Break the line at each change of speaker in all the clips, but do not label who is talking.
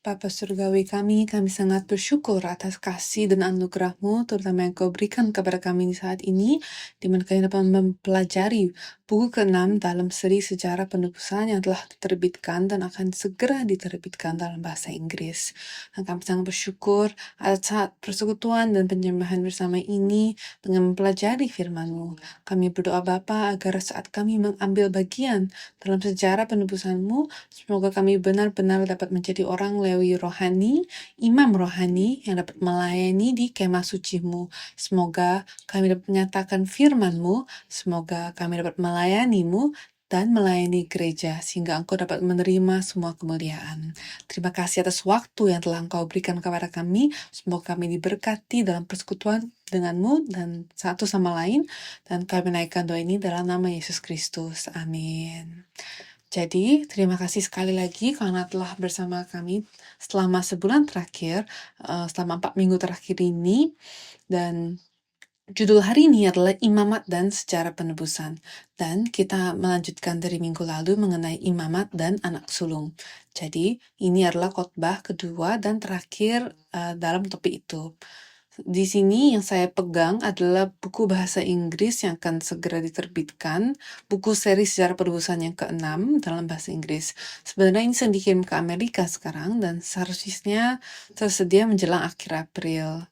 Bapa Surgawi kami sangat bersyukur atas kasih dan anugerah-Mu, terutama yang Kau berikan kepada kami di saat ini, di mana kami dapat mempelajari buku ke-6 dalam seri sejarah penebusan yang telah diterbitkan dan akan segera diterbitkan dalam bahasa Inggris. Dan kami sangat bersyukur atas saat persekutuan dan penyembahan bersama ini dengan mempelajari firman-Mu. Kami berdoa Bapa agar saat kami mengambil bagian dalam sejarah penebusan-Mu, semoga kami benar-benar dapat menjadi orang Lewi rohani, imam rohani yang dapat melayani di kemah suci-Mu. Semoga kami dapat menyatakan firman-Mu, semoga kami dapat melayani-Mu dan melayani gereja, sehingga Engkau dapat menerima semua kemuliaan. Terima kasih atas waktu yang telah Engkau berikan kepada kami. Semoga kami diberkati dalam persekutuan dengan-Mu dan satu sama lain. Dan kami menaikkan doa ini dalam nama Yesus Kristus. Amin. Jadi, terima kasih sekali lagi karena telah bersama kami selama sebulan terakhir, selama 4 minggu terakhir ini. Dan judul hari ini adalah Imamat dan Sejarah Penebusan. Dan kita melanjutkan dari minggu lalu mengenai imamat dan anak sulung. Jadi, ini adalah khotbah kedua dan terakhir dalam topik itu. Di sini yang saya pegang adalah buku bahasa Inggris yang akan segera diterbitkan, buku seri sejarah penebusan yang ke-6 dalam bahasa Inggris. Sebenarnya ini sedang dikirim ke Amerika sekarang dan seharusnya tersedia menjelang akhir April.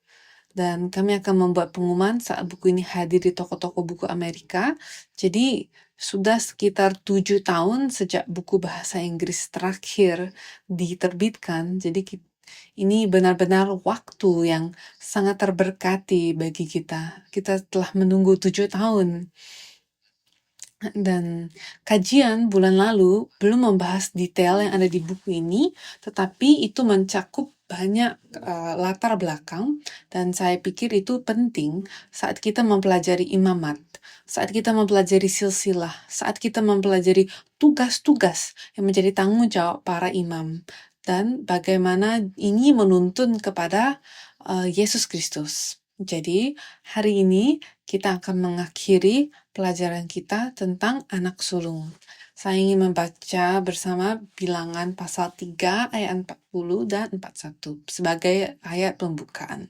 Dan kami akan membuat pengumuman saat buku ini hadir di toko-toko buku Amerika. Jadi sudah sekitar 7 tahun sejak buku bahasa Inggris terakhir diterbitkan. Jadi ini benar-benar waktu yang sangat terberkati bagi kita. Kita telah menunggu 7 tahun. Dan kajian bulan lalu belum membahas detail yang ada di buku ini, tetapi itu mencakup banyak latar belakang, dan saya pikir itu penting saat kita mempelajari imamat, saat kita mempelajari silsilah, saat kita mempelajari tugas-tugas yang menjadi tanggung jawab para imam, dan bagaimana ini menuntun kepada Yesus Kristus. Jadi, hari ini kita akan mengakhiri pelajaran kita tentang anak sulung. Saya ingin membaca bersama Bilangan pasal 3 ayat 40 dan 41 sebagai ayat pembukaan.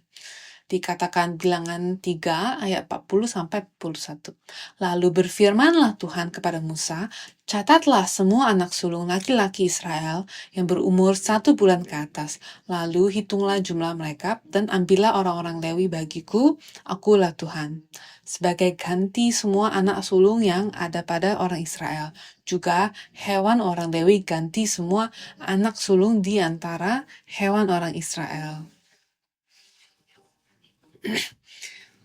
Dikatakan Bilangan 3 ayat 40 sampai 41. Lalu berfirmanlah Tuhan kepada Musa, catatlah semua anak sulung laki-laki Israel yang berumur 1 bulan ke atas. Lalu hitunglah jumlah mereka dan ambillah orang-orang Lewi bagiku, akulah Tuhan. Sebagai ganti semua anak sulung yang ada pada orang Israel. Juga hewan orang Lewi ganti semua anak sulung di antara hewan orang Israel.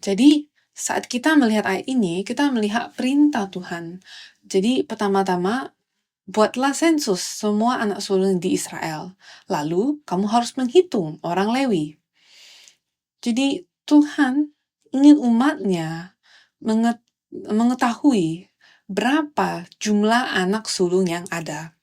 Jadi, saat kita melihat ayat ini, kita melihat perintah Tuhan. Jadi, pertama-tama, buatlah sensus semua anak sulung di Israel. Lalu, kamu harus menghitung orang Lewi. Jadi, Tuhan ingin umatnya mengetahui berapa jumlah anak sulung yang ada.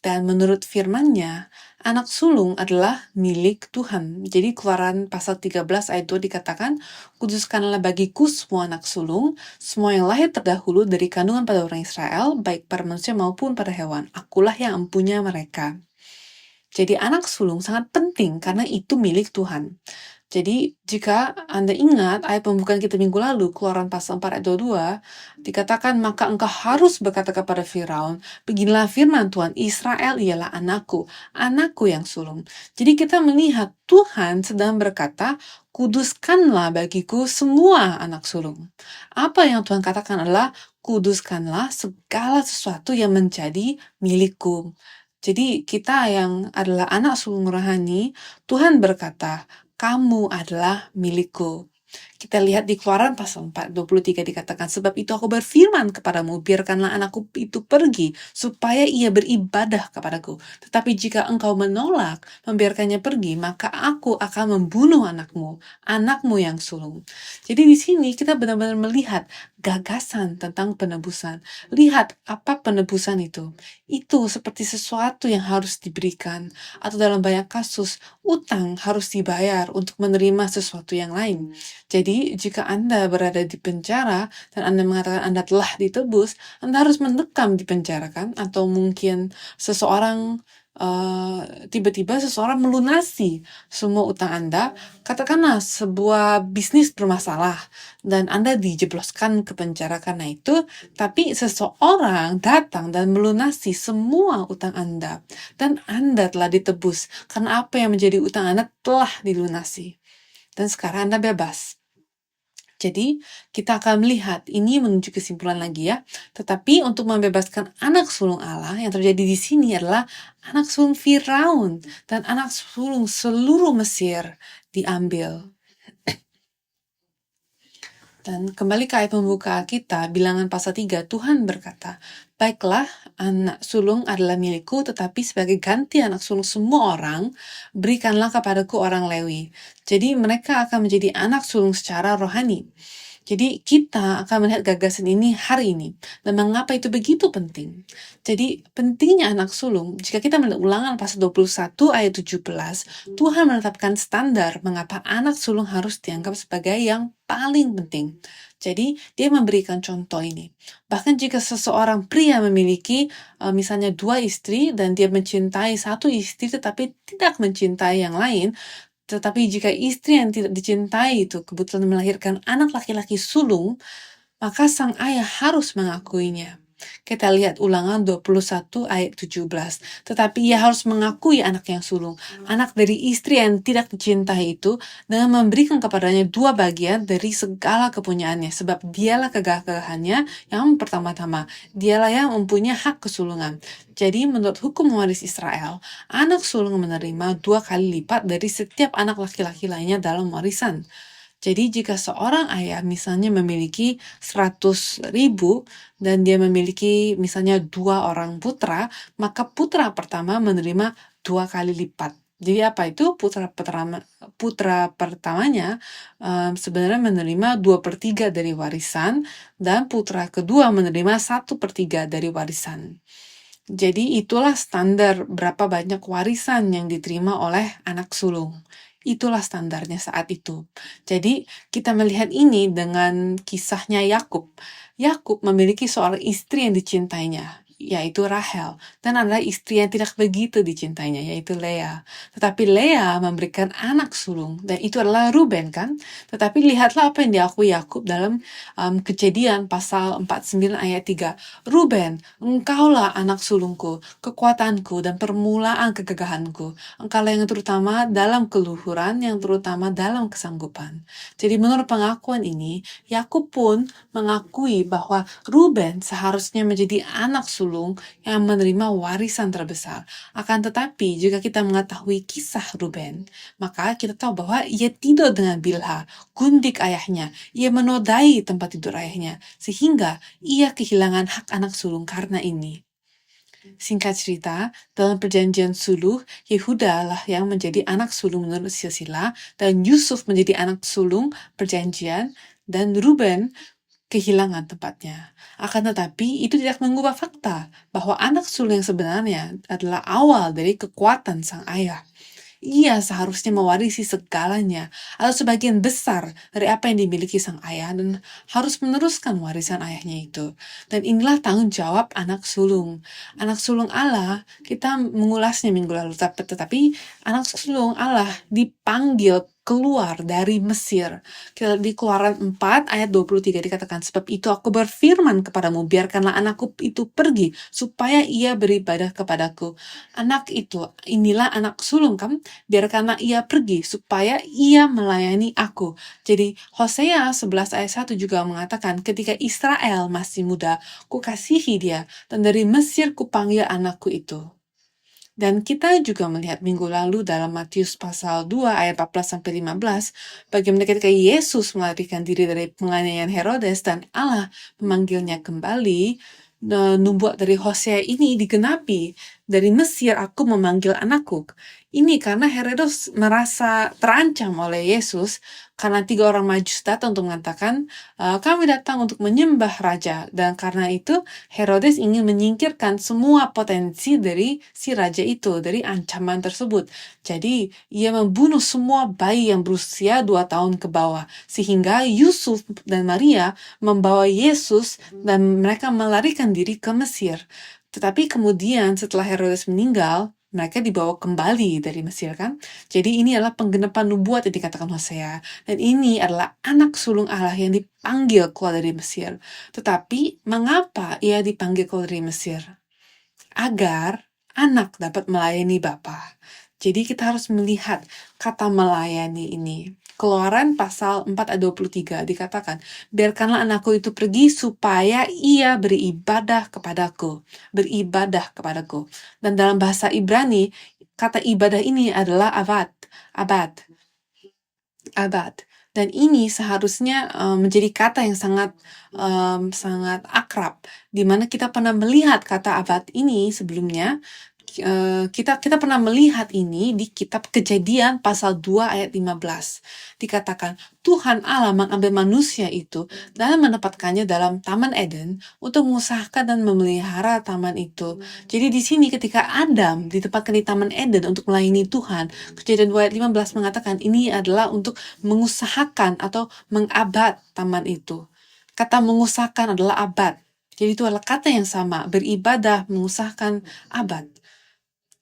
Dan menurut firman-Nya, anak sulung adalah milik Tuhan. Jadi Keluaran pasal 13 ayat 2 dikatakan, kuduskanlah bagiku semua anak sulung, semua yang lahir terdahulu dari kandungan pada orang Israel, baik pada manusia maupun pada hewan. Akulah yang empunya mereka. Jadi anak sulung sangat penting karena itu milik Tuhan. Jadi, jika Anda ingat ayat pembukaan kita minggu lalu, Keluaran pasal 4 ayat 22, dikatakan, maka engkau harus berkata kepada Firaun, beginilah firman Tuhan, Israel ialah anakku yang sulung. Jadi kita melihat Tuhan sedang berkata, kuduskanlah bagiku semua anak sulung. Apa yang Tuhan katakan adalah, kuduskanlah segala sesuatu yang menjadi milikku. Jadi kita yang adalah anak sulung rohani, Tuhan berkata, kamu adalah milikku. Kita lihat di Keluaran pasal 4, 23 dikatakan, sebab itu aku berfirman kepadamu, biarkanlah anakku itu pergi, supaya ia beribadah kepadaku. Tetapi jika engkau menolak membiarkannya pergi, maka aku akan membunuh anakmu yang sulung. Jadi di sini kita benar-benar melihat gagasan tentang penebusan. Lihat apa penebusan itu. Itu seperti sesuatu yang harus diberikan, atau dalam banyak kasus, utang harus dibayar untuk menerima sesuatu yang lain. Jadi, jika Anda berada di penjara dan Anda mengatakan Anda telah ditebus, Anda harus mendekam di penjara, kan? Atau mungkin seseorang tiba-tiba seseorang melunasi semua utang Anda, katakanlah sebuah bisnis bermasalah dan Anda dijebloskan ke penjara karena itu, tapi seseorang datang dan melunasi semua utang Anda dan Anda telah ditebus karena apa yang menjadi utang Anda telah dilunasi dan sekarang Anda bebas. Jadi, kita akan melihat ini menuju kesimpulan lagi ya. Tetapi untuk membebaskan anak sulung Allah yang terjadi di sini adalah anak sulung Firaun dan anak sulung seluruh Mesir diambil. Dan kembali ke ayat pembuka kita, bilangan pasal 3, Tuhan berkata, "Baiklah, anak sulung adalah milikku, tetapi sebagai ganti anak sulung semua orang, berikanlah kepadaku orang Lewi." Jadi mereka akan menjadi anak sulung secara rohani. Jadi kita akan melihat gagasan ini hari ini. Dan mengapa itu begitu penting? Jadi pentingnya anak sulung, jika kita melihat ulangan pasal 21 ayat 17, Tuhan menetapkan standar mengapa anak sulung harus dianggap sebagai yang paling penting. Jadi dia memberikan contoh ini. Bahkan jika seseorang pria memiliki misalnya 2 istri dan dia mencintai satu istri tetapi tidak mencintai yang lain, tetapi jika istri yang tidak dicintai itu kebetulan melahirkan anak laki-laki sulung, maka sang ayah harus mengakuinya. Kita lihat ulangan 21 ayat 17. Tetapi ia harus mengakui anak yang sulung, anak dari istri yang tidak dicintai itu, dengan memberikan kepadanya 2 bagian dari segala kepunyaannya, sebab dialah kegagahannya yang pertama-tama. Dialah yang mempunyai hak kesulungan. Jadi menurut hukum mewaris Israel, anak sulung menerima 2 kali lipat dari setiap anak laki-laki lainnya dalam warisan. Jadi jika seorang ayah misalnya memiliki 100.000 dan dia memiliki misalnya 2 orang putra, maka putra pertama menerima 2 kali lipat. Jadi apa itu? Putra pertamanya sebenarnya menerima 2/3 dari warisan dan putra kedua menerima 1/3 dari warisan. Jadi itulah standar berapa banyak warisan yang diterima oleh anak sulung. Itulah standarnya saat itu. Jadi kita melihat ini dengan kisahnya Yakub. Yakub memiliki seorang istri yang dicintainya, yaitu Rahel, dan adalah istri yang tidak begitu dicintainya, yaitu Lea. Tetapi Lea memberikan anak sulung, dan itu adalah Ruben kan? Tetapi lihatlah apa yang diakui Yakub dalam Kejadian pasal 49 ayat 3. Ruben, engkaulah anak sulungku, kekuatanku, dan permulaan kegagahanku. Engkaulah yang terutama dalam keluhuran, yang terutama dalam kesanggupan. Jadi menurut pengakuan ini, Yakub pun mengakui bahwa Ruben seharusnya menjadi anak sulung yang menerima warisan terbesar. Akan tetapi, jika kita mengetahui kisah Ruben, maka kita tahu bahwa ia tidur dengan Bilha, gundik ayahnya. Ia menodai tempat tidur ayahnya, sehingga ia kehilangan hak anak sulung karena ini. Singkat cerita, dalam perjanjian suluh, Yehuda lah yang menjadi anak sulung menurut silsilah, dan Yusuf menjadi anak sulung perjanjian, dan Ruben kehilangan tempatnya. Akan tetapi, itu tidak mengubah fakta bahwa anak sulung yang sebenarnya adalah awal dari kekuatan sang ayah. Ia seharusnya mewarisi segalanya atau sebagian besar dari apa yang dimiliki sang ayah dan harus meneruskan warisan ayahnya itu. Dan inilah tanggung jawab anak sulung. Anak sulung Allah, kita mengulasnya minggu lalu, tetapi anak sulung Allah dipanggil keluar dari Mesir. Di Keluaran 4 ayat 23 dikatakan, "Sebab itu aku berfirman kepadamu, biarkanlah anakku itu pergi, supaya ia beribadah kepadaku." Anak itu, inilah anak sulung kan? Biarkanlah ia pergi, supaya ia melayani aku. Jadi Hosea 11 ayat 1 juga mengatakan, "Ketika Israel masih muda, kukasihi dia, dan dari Mesir kupanggil anakku itu." Dan kita juga melihat minggu lalu dalam Matius pasal 2 ayat 14-15, bagaimana ketika Yesus melarikan diri dari penganiayaan Herodes dan Allah memanggilnya kembali, membuat dari Hosea ini digenapi, dari Mesir aku memanggil anakku. Ini karena Herodes merasa terancam oleh Yesus, karena 3 orang Majus datang untuk mengatakan, kami datang untuk menyembah raja, dan karena itu Herodes ingin menyingkirkan semua potensi dari si raja itu, dari ancaman tersebut. Jadi ia membunuh semua bayi yang berusia 2 tahun ke bawah, sehingga Yusuf dan Maria membawa Yesus dan mereka melarikan diri ke Mesir. Tetapi kemudian setelah Herodes meninggal, mereka dibawa kembali dari Mesir kan. Jadi ini adalah penggenapan nubuat yang dikatakan Hosea. Dan ini adalah anak sulung Allah yang dipanggil keluar dari Mesir. Tetapi mengapa ia dipanggil keluar dari Mesir? Agar anak dapat melayani Bapa. Jadi kita harus melihat kata melayani ini. Keluaran pasal 4 ayat 23 dikatakan, biarkanlah anakku itu pergi supaya ia beribadah kepadaku. Beribadah kepadaku. Dan dalam bahasa Ibrani, kata ibadah ini adalah abad. Abad. Abad. Dan ini seharusnya menjadi kata yang sangat akrab, di mana kita pernah melihat kata abad ini sebelumnya. Kita pernah melihat ini di kitab Kejadian pasal 2 ayat 15. Dikatakan, Tuhan Allah mengambil manusia itu dan menempatkannya dalam Taman Eden untuk mengusahakan dan memelihara taman itu. Jadi di sini ketika Adam ditempatkan di Taman Eden untuk melayani Tuhan, Kejadian 2 ayat 15 mengatakan ini adalah untuk mengusahakan atau mengabad taman itu. Kata mengusahakan adalah abad. Jadi itu adalah kata yang sama, beribadah, mengusahakan, abad.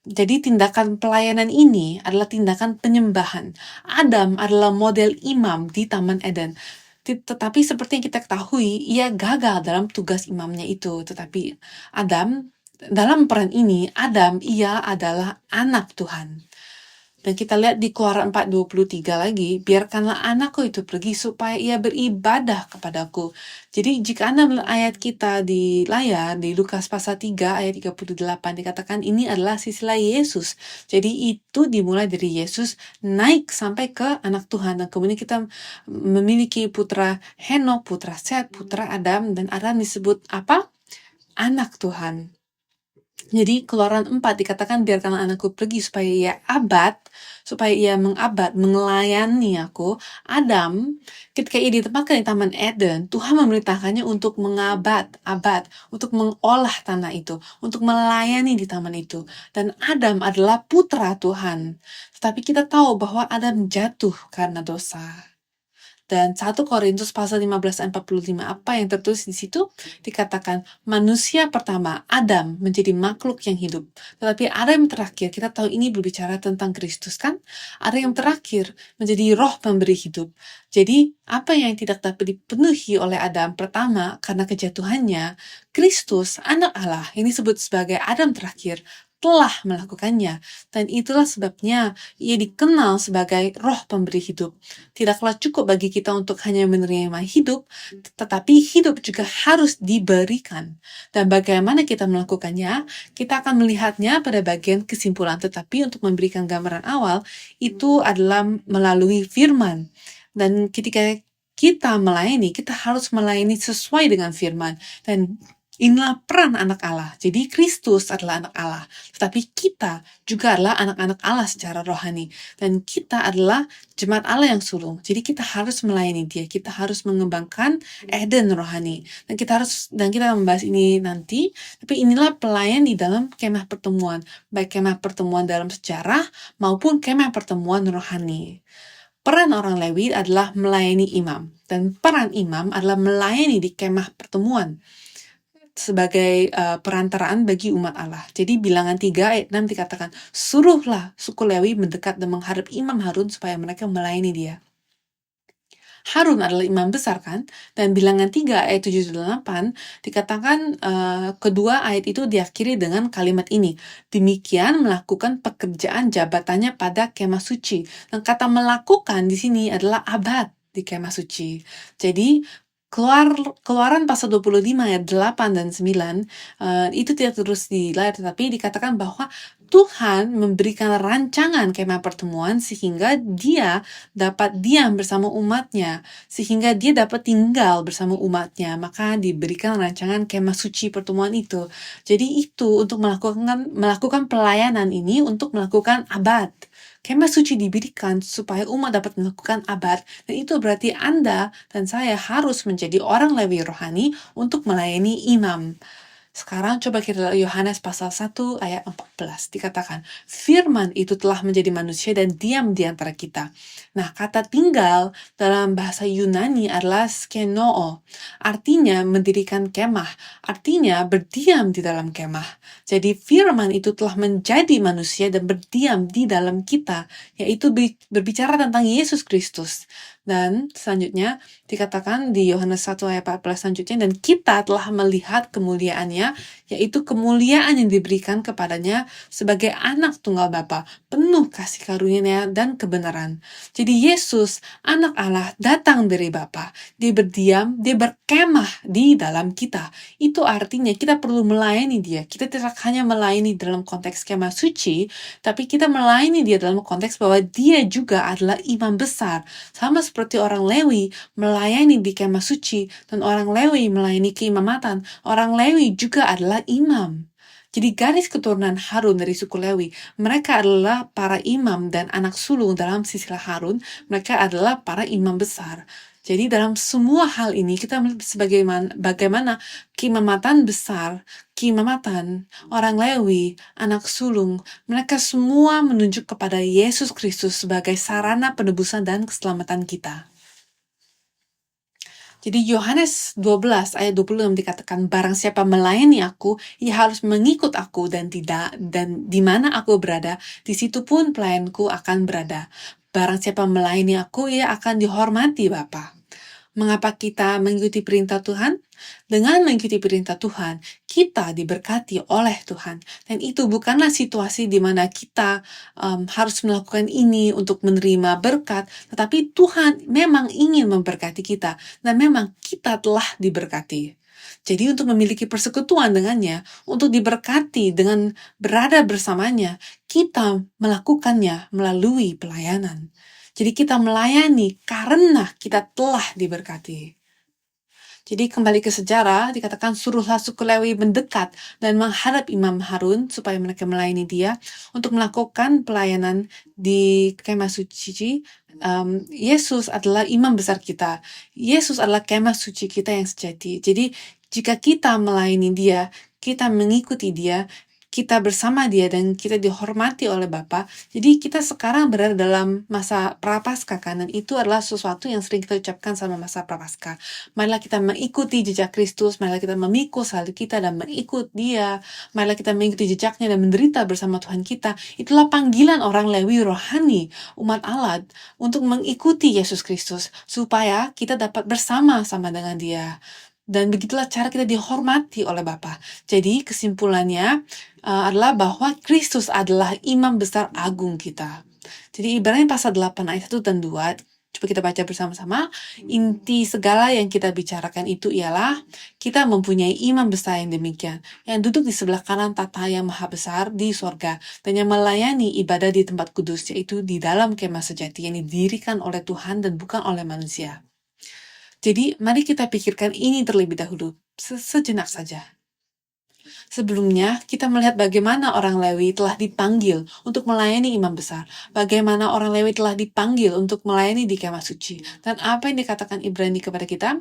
Jadi tindakan pelayanan ini adalah tindakan penyembahan. Adam adalah model imam di Taman Eden. Tetapi seperti yang kita ketahui, ia gagal dalam tugas imamnya itu. Tetapi Adam, dalam peran ini, ia adalah anak Tuhan. Dan kita lihat di Keluaran 4:23 lagi, biarkanlah anakku itu pergi supaya ia beribadah kepadaku. Jadi jika Anda melihat ayat kita di layar, di Lukas pasal 3 ayat 38, dikatakan ini adalah silsilah Yesus. Jadi itu dimulai dari Yesus naik sampai ke anak Tuhan. Dan kemudian kita memiliki putra Henok, putra Set, putra Adam, dan Adam disebut apa? Anak Tuhan. Jadi Keluaran 4 dikatakan biarkanlah anakku pergi supaya ia mengabad, melayani aku. Adam, ketika ia ditempatkan di Taman Eden, Tuhan memerintahkannya untuk untuk mengolah tanah itu, untuk melayani di taman itu. Dan Adam adalah putra Tuhan. Tetapi kita tahu bahwa Adam jatuh karena dosa. Dan 1 Korintus pasal 15 ayat 45, apa yang tertulis di situ? Dikatakan, manusia pertama, Adam, menjadi makhluk yang hidup. Tetapi ada yang terakhir, kita tahu ini berbicara tentang Kristus kan? Ada yang terakhir, menjadi roh pemberi hidup. Jadi, apa yang tidak dapat dipenuhi oleh Adam pertama, karena kejatuhannya, Kristus, anak Allah, yang disebut sebagai Adam terakhir, telah melakukannya. Dan itulah sebabnya ia dikenal sebagai roh pemberi hidup. Tidaklah cukup bagi kita untuk hanya menerima hidup, tetapi hidup juga harus diberikan. Dan bagaimana kita melakukannya, kita akan melihatnya pada bagian kesimpulan. Tetapi untuk memberikan gambaran awal, itu adalah melalui firman. Dan ketika kita melayani, kita harus melayani sesuai dengan firman. Dan inilah peran anak Allah. Jadi Kristus adalah anak Allah. Tetapi kita juga adalah anak-anak Allah secara rohani. Dan kita adalah jemaat Allah yang sulung. Jadi kita harus melayani dia. Kita harus mengembangkan Eden rohani. Dan kita membahas ini nanti. Tapi inilah pelayan di dalam kemah pertemuan. Baik kemah pertemuan dalam sejarah maupun kemah pertemuan rohani. Peran orang Lewi adalah melayani imam. Dan peran imam adalah melayani di kemah pertemuan sebagai perantaraan bagi umat Allah. Jadi bilangan 3 ayat 6 dikatakan, suruhlah suku Lewi mendekat dan menghadap Imam Harun supaya mereka melayani dia. Harun adalah imam besar kan? Dan bilangan 3 ayat 7 dan 8 dikatakan kedua ayat itu diakhiri dengan kalimat ini. Demikian melakukan pekerjaan jabatannya pada kemah suci. Dan kata melakukan di sini adalah abad di kemah suci. Jadi Keluaran pasal 25 ayat 8 dan 9 itu tidak terus di layar, tetapi dikatakan bahwa Tuhan memberikan rancangan kemah pertemuan sehingga dia dapat diam bersama umatnya, sehingga dia dapat tinggal bersama umatnya, maka diberikan rancangan kemah suci pertemuan itu. Jadi itu untuk melakukan pelayanan ini, untuk melakukan abad. Kemah suci diberikan supaya umat dapat melakukan abad, dan itu berarti Anda dan saya harus menjadi orang Lewi rohani untuk melayani imam. Sekarang coba kita lihat Yohanes pasal 1 ayat 14. Dikatakan, firman itu telah menjadi manusia dan diam di antara kita. Nah, kata tinggal dalam bahasa Yunani adalah skenoo. Artinya mendirikan kemah. Artinya berdiam di dalam kemah. Jadi firman itu telah menjadi manusia dan berdiam di dalam kita. Yaitu berbicara tentang Yesus Kristus. Dan selanjutnya dikatakan di Yohanes 1 ayat 14 selanjutnya, dan kita telah melihat kemuliaannya, yaitu kemuliaan yang diberikan kepadanya sebagai anak tunggal Bapa, penuh kasih karunia dan kebenaran. Jadi Yesus, anak Allah, datang dari Bapa. Dia berdiam, dia berkemah di dalam kita. Itu artinya kita perlu melayani dia. Kita tidak hanya melayani dalam konteks kemah suci, tapi kita melayani dia dalam konteks bahwa dia juga adalah imam besar. Sama seperti orang Lewi melayani di kemah suci, dan orang Lewi melayani keimamatan. Orang Lewi juga adalah imam. Jadi garis keturunan Harun dari suku Lewi, mereka adalah para imam dan anak sulung dalam silsilah Harun, mereka adalah para imam besar. Jadi dalam semua hal ini kita melihat bagaimana keimamatan besar, keimamatan orang Lewi, anak sulung, mereka semua menunjuk kepada Yesus Kristus sebagai sarana penebusan dan keselamatan kita. Jadi Yohanes 12 ayat 26 dikatakan, barang siapa melayani aku, ia harus mengikut aku, dan di mana aku berada, di situ pun pelayanku akan berada. Barang siapa melayani aku, ia akan dihormati Bapa. Mengapa kita mengikuti perintah Tuhan? Dengan mengikuti perintah Tuhan, kita diberkati oleh Tuhan. Dan itu bukanlah situasi di mana kita harus melakukan ini untuk menerima berkat, tetapi Tuhan memang ingin memberkati kita, dan memang kita telah diberkati. Jadi untuk memiliki persekutuan dengannya, untuk diberkati dengan berada bersamanya, kita melakukannya melalui pelayanan. Jadi kita melayani karena kita telah diberkati. Jadi kembali ke sejarah, dikatakan suruhlah suku Lewi mendekat dan menghadap Imam Harun supaya mereka melayani dia untuk melakukan pelayanan di kemah suci. Yesus adalah imam besar kita. Yesus adalah kemah suci kita yang sejati. Jadi jika kita melayani dia, kita mengikuti dia, kita bersama dia, dan kita dihormati oleh Bapa. Jadi kita sekarang berada dalam masa prapaskah kan, dan itu adalah sesuatu yang sering kita ucapkan sama masa prapaskah. Marilah kita mengikuti jejak Kristus, marilah kita memikul salib kita dan mengikut dia, marilah kita mengikuti jejaknya dan menderita bersama Tuhan kita. Itulah panggilan orang Lewi rohani, umat Allah, untuk mengikuti Yesus Kristus, supaya kita dapat bersama-sama dengan dia. Dan begitulah cara kita dihormati oleh Bapa. Jadi kesimpulannya adalah bahwa Kristus adalah imam besar agung kita. Jadi Ibrani pasal 8 ayat 1 dan 2, coba kita baca bersama-sama. Inti segala yang kita bicarakan itu ialah kita mempunyai imam besar yang demikian, yang duduk di sebelah kanan Tata yang maha besar di sorga, dan yang melayani ibadah di tempat kudus, yaitu di dalam kemah sejati yang didirikan oleh Tuhan dan bukan oleh manusia. Jadi, mari kita pikirkan ini terlebih dahulu, sejenak saja. Sebelumnya, kita melihat bagaimana orang Lewi telah dipanggil untuk melayani imam besar. Bagaimana orang Lewi telah dipanggil untuk melayani di kemah suci. Dan apa yang dikatakan Ibrani kepada kita?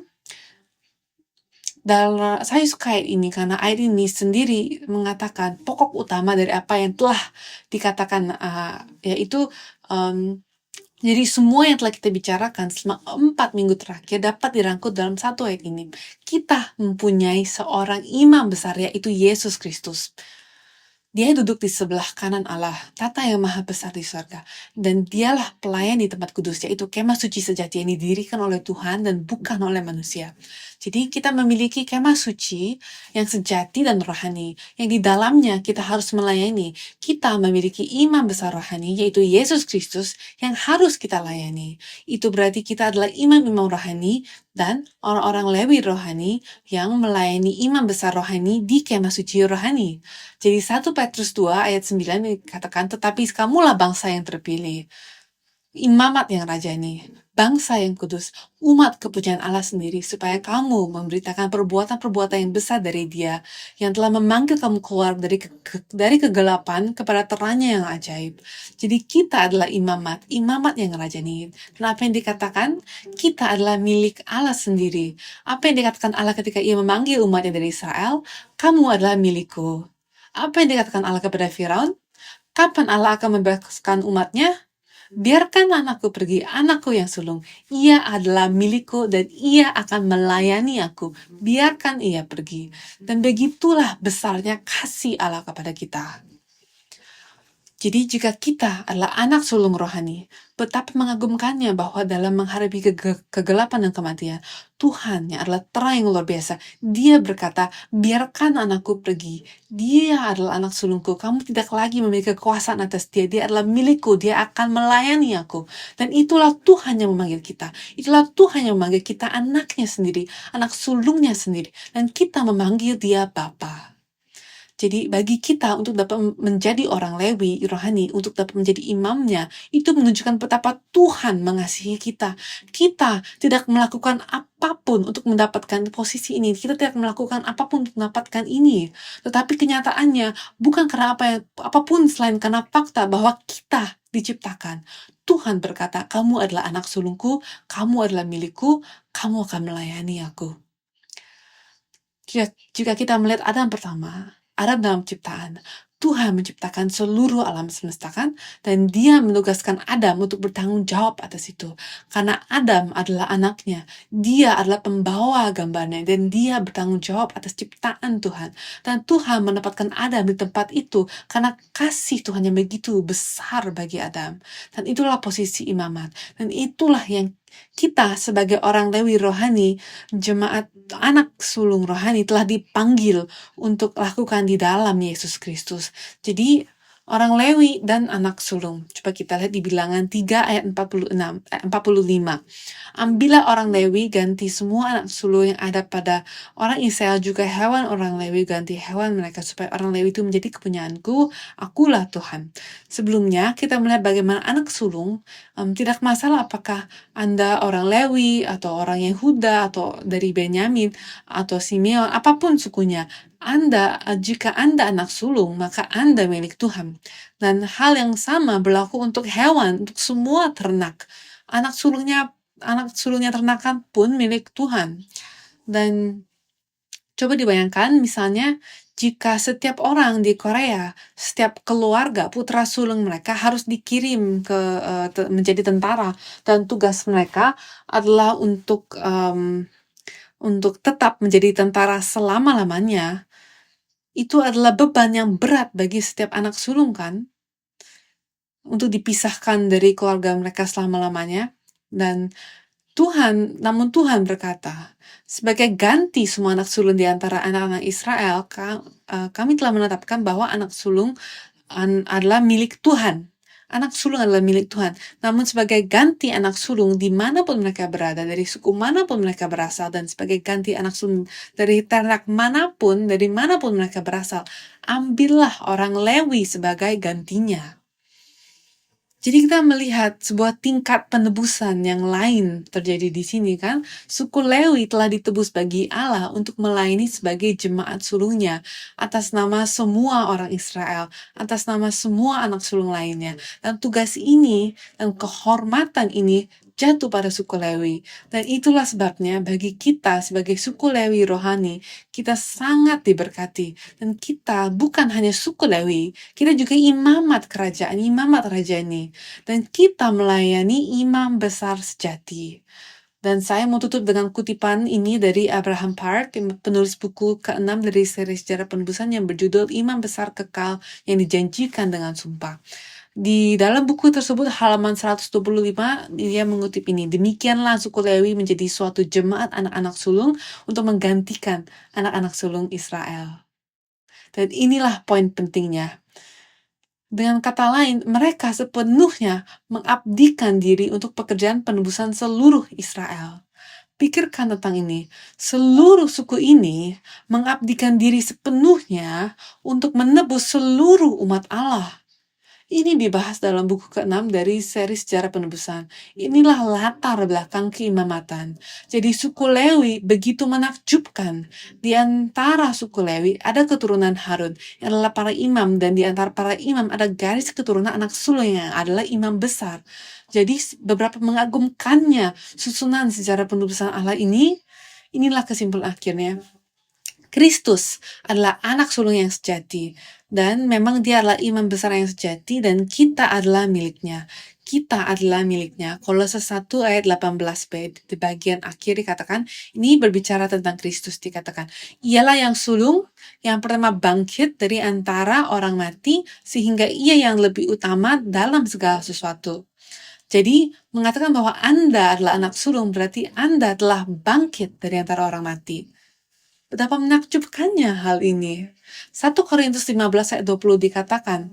Dan saya suka ayat ini karena ayat ini sendiri mengatakan pokok utama dari apa yang telah dikatakan, yaitu jadi semua yang telah kita bicarakan selama 4 minggu terakhir dapat dirangkul dalam satu ayat ini. Kita mempunyai seorang imam besar, yaitu Yesus Kristus. Dia duduk di sebelah kanan Allah, Tata yang maha besar di surga. Dan dialah pelayan di tempat kudus, yaitu kemah suci sejati yang didirikan oleh Tuhan dan bukan oleh manusia. Jadi kita memiliki kemah suci yang sejati dan rohani, yang di dalamnya kita harus melayani. Kita memiliki imam besar rohani, yaitu Yesus Kristus, yang harus kita layani. Itu berarti kita adalah imam-imam rohani dan orang-orang Lewi rohani yang melayani imam besar rohani di kemah suci rohani. Jadi 1 Petrus 2 ayat 9 dikatakan, tetapi kamulah bangsa yang terpilih. imamat yang rajani, bangsa yang kudus, umat kepunyaan Allah sendiri, supaya kamu memberitakan perbuatan-perbuatan yang besar dari Dia, yang telah memanggil kamu keluar dari kegelapan kepada terangnya yang ajaib. Jadi kita adalah imamat yang rajani. Dan apa yang dikatakan? Kita adalah milik Allah sendiri. Apa yang dikatakan Allah ketika Ia memanggil umatnya dari Israel? Kamu adalah milikku. Apa yang dikatakan Allah kepada Firaun? Kapan Allah akan membebaskan umatnya? Biarkan anakku pergi, anakku yang sulung. Ia adalah milikku dan ia akan melayani aku. Biarkan ia pergi. Dan begitulah besarnya kasih Allah kepada kita. Jadi jika kita adalah anak sulung rohani, betapa mengagumkannya bahwa dalam menghadapi kegelapan dan kematian, Tuhan yang adalah terang yang luar biasa. Dia berkata, biarkan anakku pergi. Dia adalah anak sulungku. Kamu tidak lagi memiliki kekuasaan atas dia. Dia adalah milikku. Dia akan melayani aku. Dan itulah Tuhan yang memanggil kita. Itulah Tuhan yang memanggil kita anaknya sendiri, anak sulungnya sendiri. Dan kita memanggil dia Bapa. Jadi bagi kita untuk dapat menjadi orang Lewi rohani, untuk dapat menjadi imamnya, itu menunjukkan betapa Tuhan mengasihi kita. Kita tidak melakukan apapun untuk mendapatkan posisi ini. Kita tidak melakukan apapun untuk mendapatkan ini. Tetapi kenyataannya bukan karena apapun selain karena fakta bahwa kita diciptakan. Tuhan berkata, kamu adalah anak sulungku, kamu adalah milikku, kamu akan melayani aku. Jika kita melihat Adam pertama, Adam dalam ciptaan, Tuhan menciptakan seluruh alam semesta kan, dan dia menugaskan Adam untuk bertanggung jawab atas itu. Karena Adam adalah anaknya, dia adalah pembawa gambarnya, dan dia bertanggung jawab atas ciptaan Tuhan. Dan Tuhan menempatkan Adam di tempat itu, karena kasih Tuhan yang begitu besar bagi Adam. Dan itulah posisi imamat, dan itulah yang kita sebagai orang Lewi rohani, jemaat anak sulung rohani telah dipanggil untuk lakukan di dalam Yesus Kristus. Jadi orang Lewi dan anak sulung. Coba kita lihat di Bilangan 3 ayat 45. Ambillah orang Lewi, ganti semua anak sulung yang ada pada orang Israel, juga hewan orang Lewi, ganti hewan mereka, supaya orang Lewi itu menjadi kepunyaanku, akulah Tuhan. Sebelumnya kita melihat bagaimana anak sulung, tidak masalah apakah Anda orang Lewi, atau orang Yehuda, atau dari Benyamin, atau Simeon, apapun sukunya. Jika Anda anak sulung, maka Anda milik Tuhan. Dan hal yang sama berlaku untuk hewan, untuk semua ternak. Anak sulungnya ternakan pun milik Tuhan. Dan coba dibayangkan misalnya jika setiap orang di Korea, setiap keluarga putra sulung mereka harus dikirim menjadi tentara, dan tugas mereka adalah untuk tetap menjadi tentara selama-lamanya. Itu adalah beban yang berat bagi setiap anak sulung kan, untuk dipisahkan dari keluarga mereka selama-lamanya. Namun Tuhan berkata, sebagai ganti semua anak sulung di antara anak-anak Israel, kami telah menetapkan bahwa anak sulung adalah milik Tuhan. Anak sulung adalah milik Tuhan. Namun sebagai ganti anak sulung dimanapun mereka berada, dari suku manapun mereka berasal, dan sebagai ganti anak sulung dari ternak manapun, dari manapun mereka berasal, ambillah orang Lewi sebagai gantinya. Jadi kita melihat sebuah tingkat penebusan yang lain terjadi di sini kan. Suku Lewi telah ditebus bagi Allah untuk melayani sebagai jemaat sulungnya atas nama semua orang Israel, atas nama semua anak sulung lainnya. Dan tugas ini dan kehormatan ini jatuh pada suku Lewi. Dan itulah sebabnya bagi kita sebagai suku Lewi rohani, kita sangat diberkati. Dan kita bukan hanya suku Lewi, kita juga imamat kerajaan, imamat rajani. Dan kita melayani imam besar sejati. Dan saya mau tutup dengan kutipan ini dari Abraham Park, penulis buku ke-6 dari seri sejarah penebusan yang berjudul Imam Besar Kekal yang Dijanjikan dengan Sumpah. Di dalam buku tersebut halaman 125 dia mengutip ini, demikianlah suku Lewi menjadi suatu jemaat anak-anak sulung untuk menggantikan anak-anak sulung Israel. Dan inilah poin pentingnya. Dengan kata lain, mereka sepenuhnya mengabdikan diri untuk pekerjaan penebusan seluruh Israel. Pikirkan tentang ini. Seluruh suku ini mengabdikan diri sepenuhnya untuk menebus seluruh umat Allah. Ini dibahas dalam buku ke-6 dari seri Sejarah Penebusan. Inilah latar belakang keimamatan. Jadi suku Lewi begitu menakjubkan. Di antara suku Lewi ada keturunan Harun yang adalah para imam, dan di antara para imam ada garis keturunan anak sulung yang adalah imam besar. Jadi beberapa mengagumkannya susunan sejarah penebusan Allah ini. Inilah kesimpulan akhirnya. Kristus adalah anak sulung yang sejati, dan memang dia adalah imam besar yang sejati, dan kita adalah miliknya. Kita adalah miliknya. Kolose 1 ayat 18b di bagian akhir dikatakan, ini berbicara tentang Kristus, dikatakan, ialah yang sulung, yang pertama bangkit dari antara orang mati, sehingga ia yang lebih utama dalam segala sesuatu. Jadi, mengatakan bahwa Anda adalah anak sulung berarti Anda telah bangkit dari antara orang mati. Betapa menakjubkannya hal ini. 1 Korintus 15 ayat 20 dikatakan,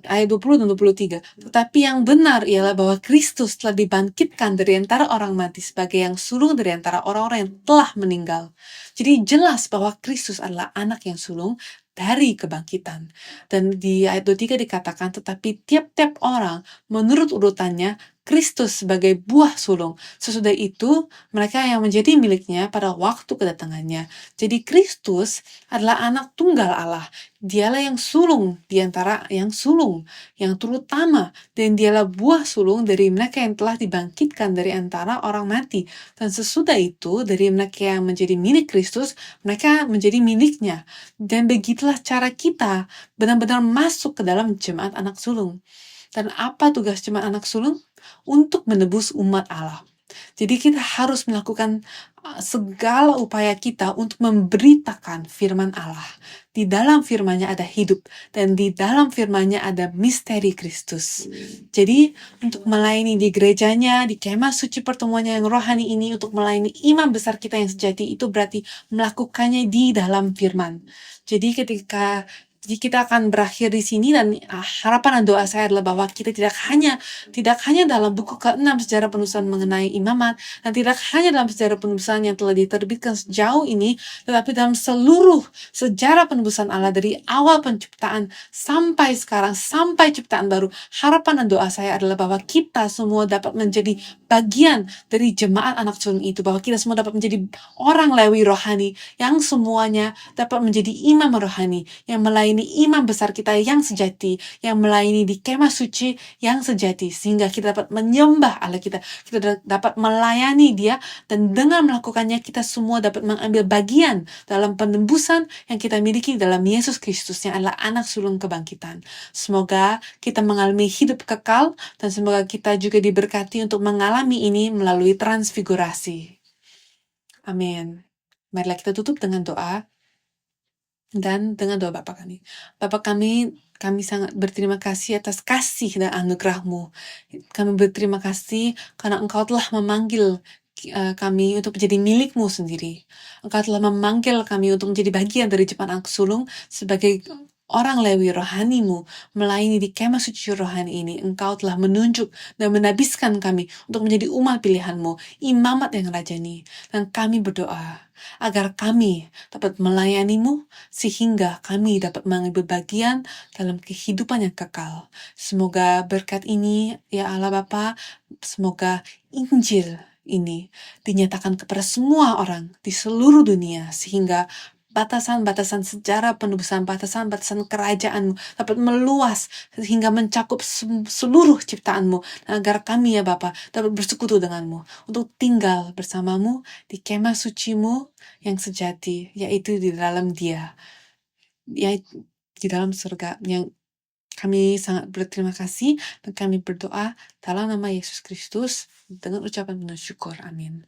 ayat 20 dan 23, tetapi yang benar ialah bahwa Kristus telah dibangkitkan dari antara orang mati sebagai yang sulung dari antara orang-orang yang telah meninggal. Jadi jelas bahwa Kristus adalah anak yang sulung dari kebangkitan. Dan di ayat 23 dikatakan, tetapi tiap-tiap orang menurut urutannya, Kristus sebagai buah sulung. Sesudah itu, mereka yang menjadi miliknya pada waktu kedatangannya. Jadi Kristus adalah anak tunggal Allah. Dialah yang sulung di antara yang sulung, yang terutama, dan dialah buah sulung dari mereka yang telah dibangkitkan dari antara orang mati. Dan sesudah itu, dari mereka yang menjadi milik Kristus, mereka menjadi miliknya. Dan begitulah cara kita benar-benar masuk ke dalam jemaat anak sulung. Dan apa tugas jemaat anak sulung? Untuk menebus umat Allah. Jadi kita harus melakukan segala upaya kita untuk memberitakan firman Allah. Di dalam firman-Nya ada hidup, dan di dalam firman-Nya ada misteri Kristus. Jadi untuk melayani di gerejanya, di kemah suci pertemuannya yang rohani ini, untuk melayani imam besar kita yang sejati, itu berarti melakukannya di dalam firman. Jadi ketika kita akan berakhir di sini, dan harapan dan doa saya adalah bahwa kita tidak hanya dalam buku ke-6 sejarah penulisan mengenai imamat, dan tidak hanya dalam sejarah penulisan yang telah diterbitkan sejauh ini, tetapi dalam seluruh sejarah penebusan Allah dari awal penciptaan sampai sekarang, sampai ciptaan baru. Harapan dan doa saya adalah bahwa kita semua dapat menjadi bagian dari jemaat anak sulung itu, bahwa kita semua dapat menjadi orang Lewi rohani yang semuanya dapat menjadi imam rohani yang melayani imam besar kita yang sejati, yang melayani di kemah suci yang sejati, sehingga kita dapat menyembah Allah kita dapat melayani Dia, dan dengan melakukannya kita semua dapat mengambil bagian dalam penebusan yang kita miliki dalam Yesus Kristus yang adalah anak sulung kebangkitan. Semoga kita mengalami hidup kekal, dan semoga kita juga diberkati untuk mengalami ini melalui transfigurasi. Amin. Marilah kita tutup dengan doa. Dan dengan doa Bapa kami. Bapa kami sangat berterima kasih atas kasih dan anugerah-Mu. Kami berterima kasih karena Engkau telah memanggil kami untuk menjadi milik-Mu sendiri. Engkau telah memanggil kami untuk menjadi bagian dari jemaat anak sulung sebagai orang Lewi rohani-Mu, melayani di kemah suci rohani ini. Engkau telah menunjuk dan menabiskan kami untuk menjadi umat pilihan-Mu, imamat yang rajani. Dan kami berdoa agar kami dapat melayani-Mu, sehingga kami dapat mengambil bagian dalam kehidupan yang kekal. Semoga berkat ini, ya Allah Bapa, semoga Injil ini dinyatakan kepada semua orang di seluruh dunia, sehingga batasan-batasan sejarah penebusan, batasan-batasan kerajaan-Mu dapat meluas sehingga mencakup seluruh ciptaan-Mu, dan agar kami ya Bapa dapat bersekutu dengan-Mu untuk tinggal bersama-Mu di kemah suci-Mu yang sejati, yaitu di dalam Dia, yaitu di dalam surga. Yang kami sangat berterima kasih, dan kami berdoa dalam nama Yesus Kristus dengan ucapan penuh syukur. Amin.